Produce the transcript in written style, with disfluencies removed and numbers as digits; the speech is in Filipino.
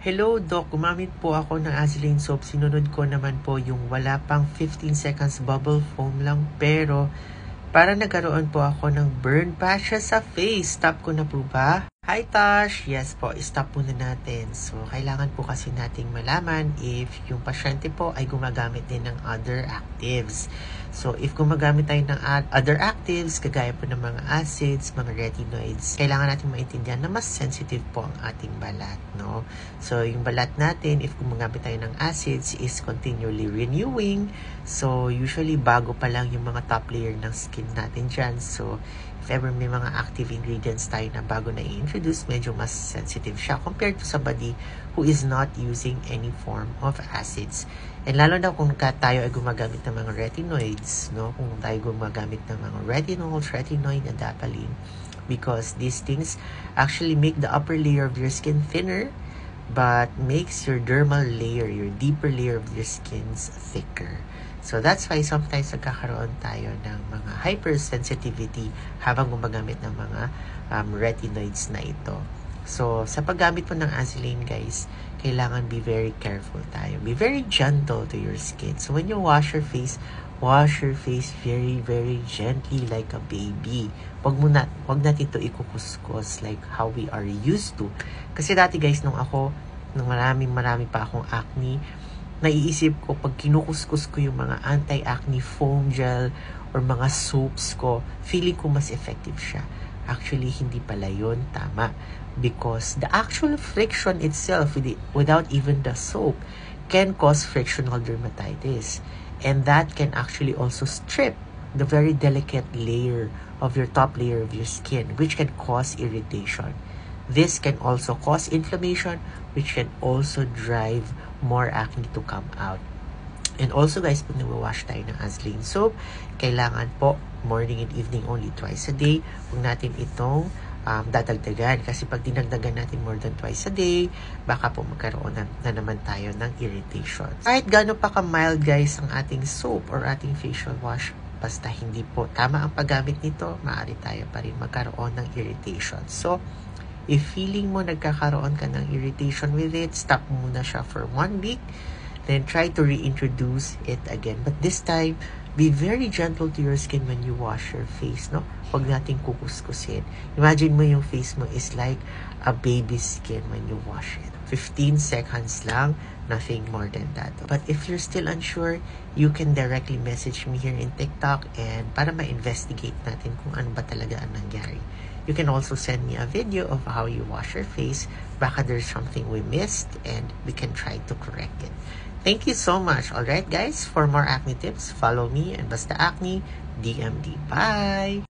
Hello Doc, gumamit po ako ng Azelane soap. Sinunod ko naman po yung wala pang 15 seconds bubble foam lang, pero para nagkaroon po ako ng burn patches sa face. Stop ko na po ba? Hi Tash! Yes po, stop muna natin. So, kailangan po kasi nating malaman if yung pasyente po ay gumagamit din ng other actives. So, if gumagamit tayo ng other actives, kagaya po ng mga acids, mga retinoids, kailangan natin maintindihan na mas sensitive po ang ating balat, no? So, yung balat natin, if gumagamit tayo ng acids, is continually renewing. So, usually, bago pa lang yung mga top layer ng skin natin dyan. So, if ever may mga active ingredients tayo na bago na i-introduce, medyo mas sensitive siya compared to somebody who is not using any form of acids. And lalo na kung tayo ay gumagamit ng mga retinoids, no? Kung tayo gumagamit ng mga retinols, retinoid, adapalene, because these things actually make the upper layer of your skin thinner, but makes your dermal layer, your deeper layer of your skin thicker. So that's why sometimes nagkakaroon tayo ng mga hypersensitivity habang gumagamit ng mga retinoids na ito. So sa paggamit po ng Azelane, guys, kailangan be very careful tayo. Be very gentle to your skin. So when you wash your face very, very gently like a baby. Wag natin ito ikukuskus like how we are used to. Kasi dati, guys, nung marami pa akong acne, naiisip ko, pag kinukuskus ko yung mga anti-acne foam gel or mga soaps ko, feeling ko mas effective siya. Actually, hindi pala yun tama. Because the actual friction itself, without even the soap, can cause frictional dermatitis. And that can actually also strip the very delicate layer of your top layer of your skin, which can cause irritation. This can also cause inflammation, which can also drive more acne to come out. And also, guys, pag nag-wash tayo ng Azelane soap, kailangan po morning and evening only, twice a day. Huwag natin itong dadagdagan. Kasi pag dinagdagan natin more than twice a day, baka po magkaroon na naman tayo ng irritation. Kahit gano'n pa ka-mild, guys, ang ating soap or ating facial wash, basta hindi po tama ang paggamit nito, maaari tayo pa rin magkaroon ng irritation. So, if feeling mo nagkakaroon ka ng irritation with it, stop muna siya for 1 week. Then try to reintroduce it again. But this time, be very gentle to your skin when you wash your face, no? Huwag nating kukuskusin. Imagine mo yung face mo is like a baby skin when you wash it. 15 seconds lang, nothing more than that. But if you're still unsure, you can directly message me here in TikTok and para ma-investigate natin kung ano ba talaga ang nangyari. You can also send me a video of how you wash your face. Baka there's something we missed and we can try to correct it. Thank you so much. Alright, guys, for more acne tips, follow me and Basta Acne DMD. Bye!